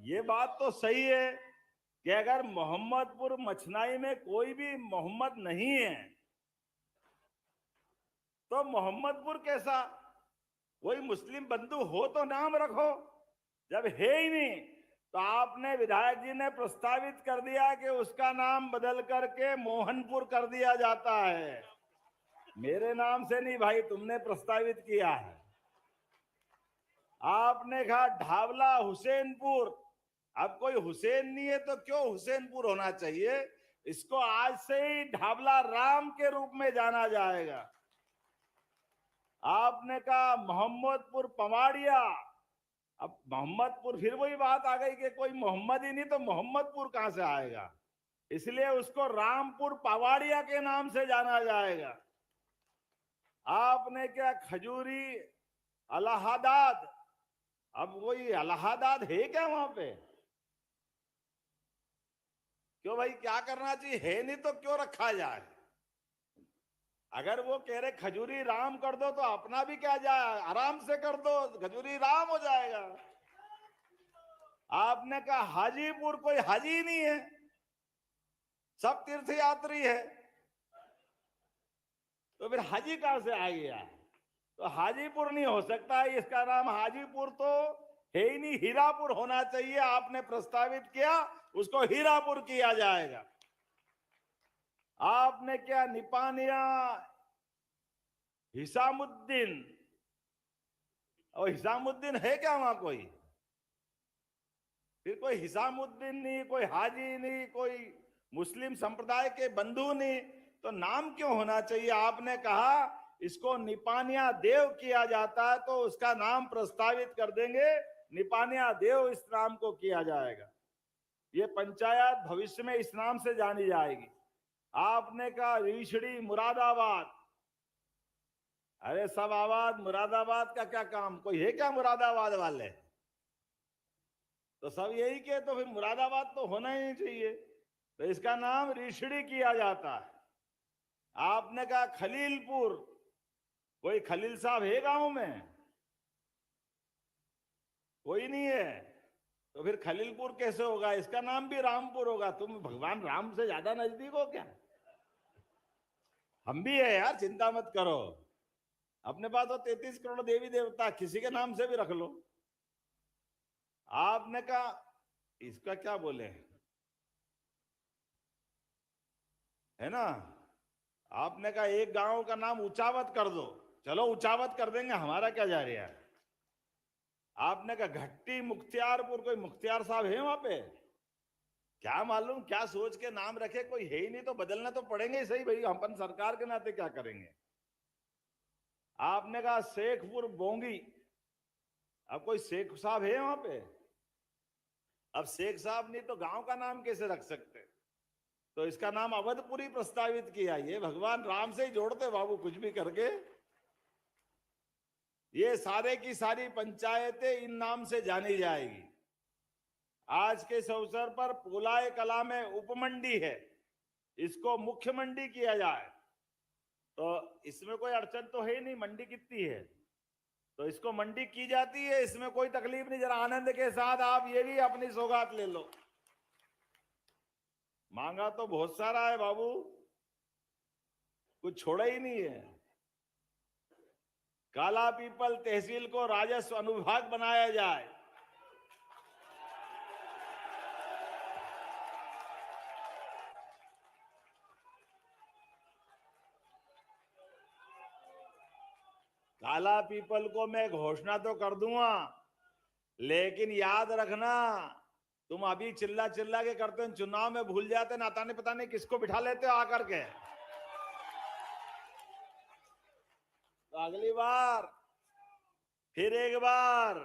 ये बात तो सही है कि अगर मोहम्मदपुर मछनाई में कोई भी मोहम्मद नहीं है तो मोहम्मदपुर कैसा? कोई मुस्लिम बंधु हो तो नाम रखो। जब है ही नहीं तो आपने विधायक जी ने प्रस्तावित कर दिया कि उसका नाम बदल करके मोहनपुर कर दिया जाता है। मेरे नाम से नहीं भाई, तुमने प्रस्तावित किया है। आपने कहा ढावला हुसैनपुर। अब कोई हुसैन नहीं है तो क्यों हुसैनपुर होना चाहिए? इसको आज से ही ढावला राम के रूप में जाना जाएगा। आपने कहा मोहम्मदपुर पवाड़िया। अब मोहम्मदपुर, फिर वही बात आ गई कि कोई मोहम्मद ही नहीं तो मोहम्मदपुर कहां से आएगा? इसलिए उसको रामपुर पवाड़िया के नाम से जाना जाएगा। आपने क्या खजूरी इलाहाबाद। अब वही इलाहाबाद है क्या वहां पे? क्यों भाई, क्या करना चाहिए? है नहीं तो क्यों रखा जाए? अगर वो कह रहे खजूरी राम कर दो तो अपना भी क्या जाए, आराम से कर दो, खजूरी राम हो जाएगा। आपने कहा हाजीपुर, कोई हाजी नहीं है, सब तीर्थ यात्री है, तो फिर हाजी कहां से आ गया? तो हाजीपुर नहीं हो सकता, इसका नाम हाजीपुर तो है ही नहीं, हीरापुर होना चाहिए। आपने प्रस्तावित किया, उसको हीरापुर किया जाएगा। आपने क्या निपानिया हिसामुद्दीन, और हिसामुद्दीन है क्या वहां कोई? फिर कोई हिसामुद्दीन नहीं, कोई हाजी नहीं, कोई मुस्लिम संप्रदाय के बंधु नहीं, तो नाम क्यों होना चाहिए? आपने कहा इसको निपानिया देव किया जाता है तो उसका नाम प्रस्तावित कर देंगे, निपानिया देव इस नाम को किया जाएगा। ये पंचायत भविष्य में इस नाम से जानी जाएगी। आपने कहा रीछड़ी मुरादाबाद। अरे सब आबाद, मुरादाबाद का क्या काम? कोई है क्या मुरादाबाद वाले? तो सब यही के, तो फिर मुरादाबाद तो होना ही नहीं चाहिए, तो इसका नाम रीछड़ी किया जाता है। आपने कहा खलीलपुर। कोई खलील साहब है गांव में? कोई नहीं है, तो फिर खलीलपुर कैसे होगा? इसका नाम भी रामपुर होगा। तुम भगवान राम से ज्यादा नजदीक हो क्या? हम भी है यार, चिंता मत करो। अपने पास तो 33 करोड़ देवी देवता, किसी के नाम से भी रख लो। आपने कहा इसका क्या बोले, है ना? आपने कहा एक गांव का नाम ऊंचावत कर दो। चलो ऊंचावत कर देंगे, हमारा क्या जा रहा है। आपने कहा घट्टी मुख्तियारपुर। कोई मुख्तियार साहब है वहां पे? क्या मालूम क्या सोच के नाम रखे, कोई है ही नहीं तो बदलना तो पड़ेंगे ही सही भाई, अपन सरकार के नाते क्या करेंगे। आपने कहा शेखपुर बोंगी। अब कोई शेख साहब है वहां पे? अब शेख साहब नहीं तो गांव का नाम कैसे रख सकते? तो इसका नाम अवधपुरी प्रस्तावित किया। ये भगवान राम से ही जोड़ते बाबू, कुछ भी करके। ये सारे की सारी पंचायतें इन नाम से जानी जाएगी। आज के इस अवसर पर पोलाय कला में उपमंडी है, इसको मुख्य मंडी किया जाए, तो इसमें कोई अड़चन तो है ही नहीं। मंडी कितनी है तो इसको मंडी की जाती है, इसमें कोई तकलीफ नहीं। जरा आनंद के साथ आप ये भी अपनी सौगात ले लो। मांगा तो बहुत सारा है बाबू, कुछ छोड़ा ही नहीं है। काला पीपल तहसील को राजस्व अनुविभाग बनाया जाए। काला पीपल को मैं घोषणा तो कर दूंगा, लेकिन याद रखना, तुम अभी चिल्ला चिल्ला के करते हो, चुनाव में भूल जाते, नाता नहीं पता नहीं किसको बिठा लेते हो आकर के। तो अगली बार फिर एक बार